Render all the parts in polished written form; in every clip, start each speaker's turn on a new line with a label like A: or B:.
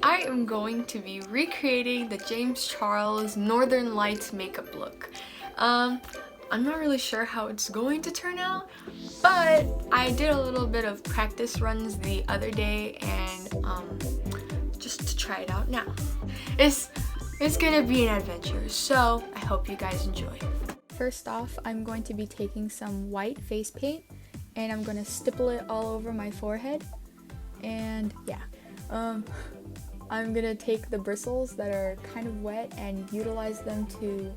A: I am going to be recreating the James Charles Northern Lights makeup look. I'm not really sure how it's going to turn out, but I did a little bit of practice runs the other day and just to try it out now. It's gonna be an adventure, so I hope you guys enjoy.
B: First off, I'm going to be taking some white face paint and I'm going to stipple it all over my forehead. And yeah, I'm going to take the bristles that are kind of wet and utilize them to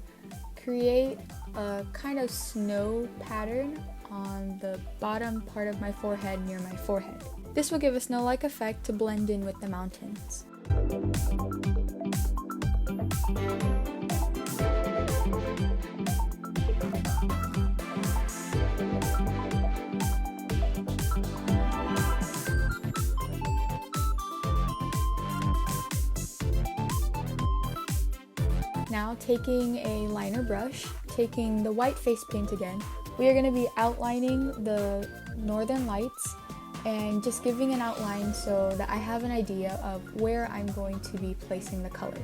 B: create a kind of snow pattern on the bottom part of my forehead near my forehead. This will give a snow-like effect to blend in with the mountains. Now taking a liner brush, taking the white face paint again, we are going to be outlining the northern lights and just giving an outline so that I have an idea of where I'm going to be placing the color.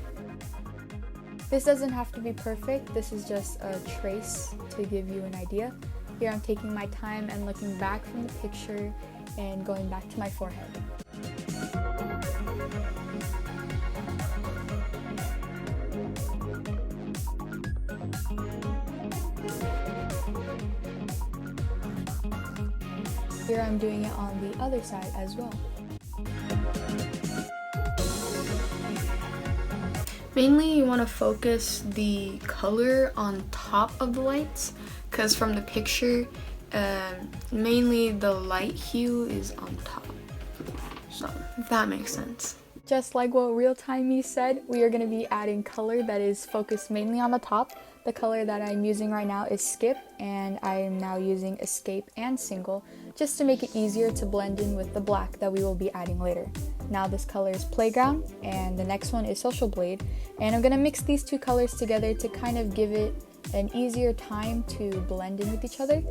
B: This doesn't have to be perfect, this is just a trace to give you an idea. Here I'm taking my time and looking back from the picture and going back to my forehead. Here I'm doing it on the other side as well.
A: Mainly you want to focus the color on top of the lights, because from the picture, mainly the light hue is on top. So, if that makes sense.
B: Just like what Real Time Me said, we are going to be adding color that is focused mainly on the top. The color that I'm using right now is Skip, and I am now using Escape and Single, just to make it easier to blend in with the black that we will be adding later. Now this color is Playground, and the next one is Social Blade, and I'm going to mix these two colors together to kind of give it an easier time to blend in with each other.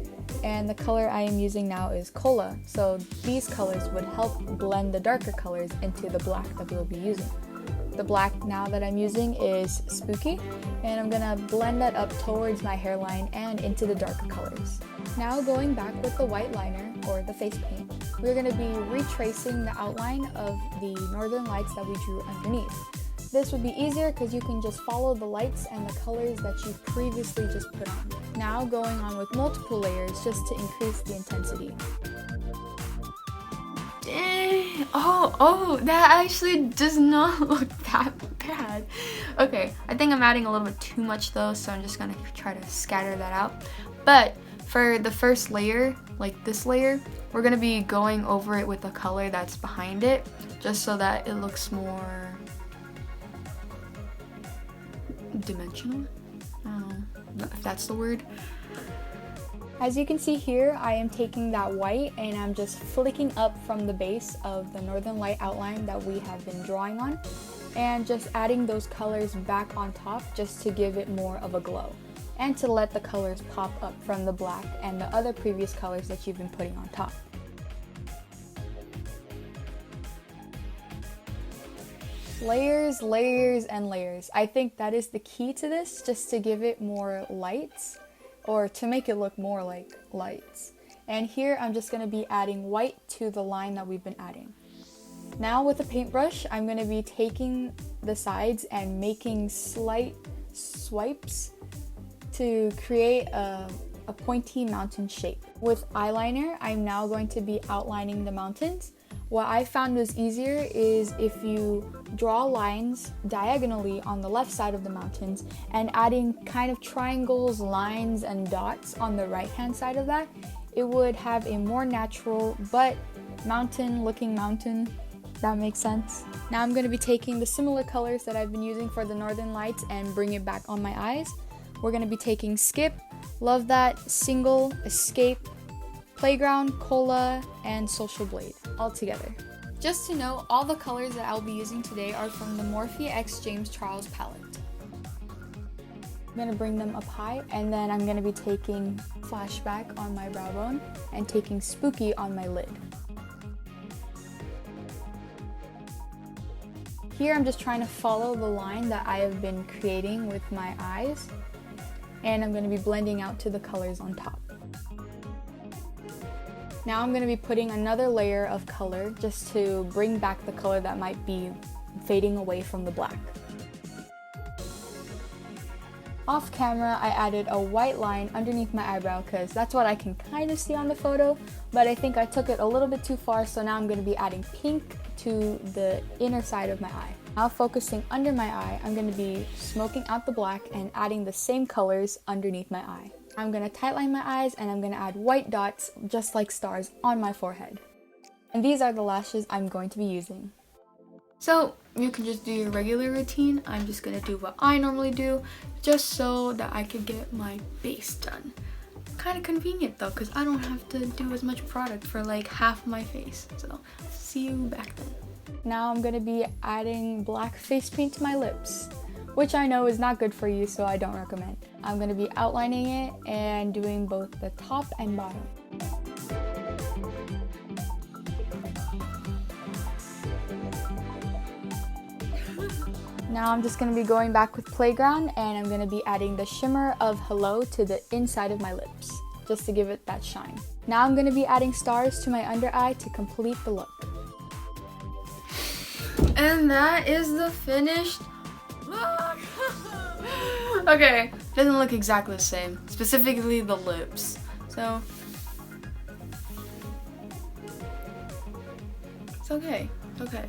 B: And the color I am using now is Cola, so these colors would help blend the darker colors into the black that we will be using. The black now that I'm using is Spooky, and I'm gonna blend that up towards my hairline and into the darker colors. Now going back with the white liner, or the face paint, we're gonna be retracing the outline of the northern lights that we drew underneath. This would be easier because you can just follow the lights and the colors that you previously just put on. Now going on with multiple layers just to increase the intensity.
A: Dang. Oh, that actually does not look that bad. Okay, I think I'm adding a little bit too much though, so I'm just gonna try to scatter that out. But for the first layer, like this layer, we're gonna be going over it with the color that's behind it, just so that it looks more dimensional. I don't know if that's the word.
B: As you can see here, I am taking that white and I'm just flicking up from the base of the northern light outline that we have been drawing on, and just adding those colors back on top just to give it more of a glow and to let the colors pop up from the black and the other previous colors that you've been putting on top. Layers, layers, and layers. I think that is the key to this, just to give it more lights, or to make it look more like lights. And here I'm just going to be adding white to the line that we've been adding. Now with a paintbrush, I'm going to be taking the sides and making slight swipes to create a pointy mountain shape. With eyeliner, I'm now going to be outlining the mountains. What I found was easier is if you draw lines diagonally on the left side of the mountains and adding kind of triangles, lines, and dots on the right hand side of that, it would have a more natural but mountain looking mountain. That makes sense. Now I'm going to be taking the similar colors that I've been using for the northern lights and bring it back on my eyes. We're going to be taking Skip, Love That, Single, Escape, Playground, Cola, and Social Blade all together. Just to know, all the colors that I'll be using today are from the Morphe x James Charles palette. I'm going to bring them up high, and then I'm going to be taking Flashback on my brow bone and taking Spooky on my lid. here I'm just trying to follow the line that I have been creating with my eyes, and I'm going to be blending out to the colors on top. Now I'm going to be putting another layer of color just to bring back the color that might be fading away from the black. Off camera, I added a white line underneath my eyebrow because that's what I can kind of see on the photo, but I think I took it a little bit too far, so now I'm going to be adding pink to the inner side of my eye. Now focusing under my eye, I'm going to be smoking out the black and adding the same colors underneath my eye. I'm going to tightline my eyes and I'm going to add white dots just like stars on my forehead. And these are the lashes I'm going to be using.
A: So you can just do your regular routine. I'm just gonna do what I normally do just so that I could get my base done. Kind of convenient though, because I don't have to do as much product for like half my face. So see you back then.
B: Now I'm going to be adding black face paint to my lips, which I know is not good for you, so I don't recommend. I'm going to be outlining it and doing both the top and bottom. Now I'm just going to be going back with Playground, and I'm going to be adding the shimmer of Hello to the inside of my lips, just to give it that shine. Now I'm going to be adding stars to my under eye to complete the look.
A: And that is the finished look. Okay, doesn't look exactly the same, specifically the lips. So it's okay, it's okay.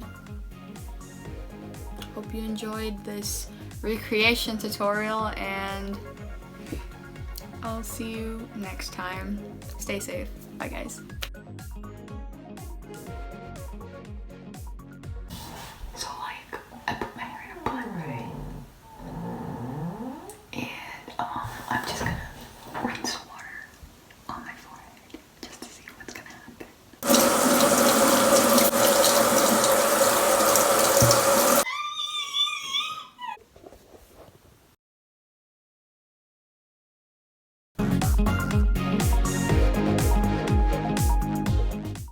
A: Hope you enjoyed this recreation tutorial, and I'll see you next time. Stay safe. Bye guys.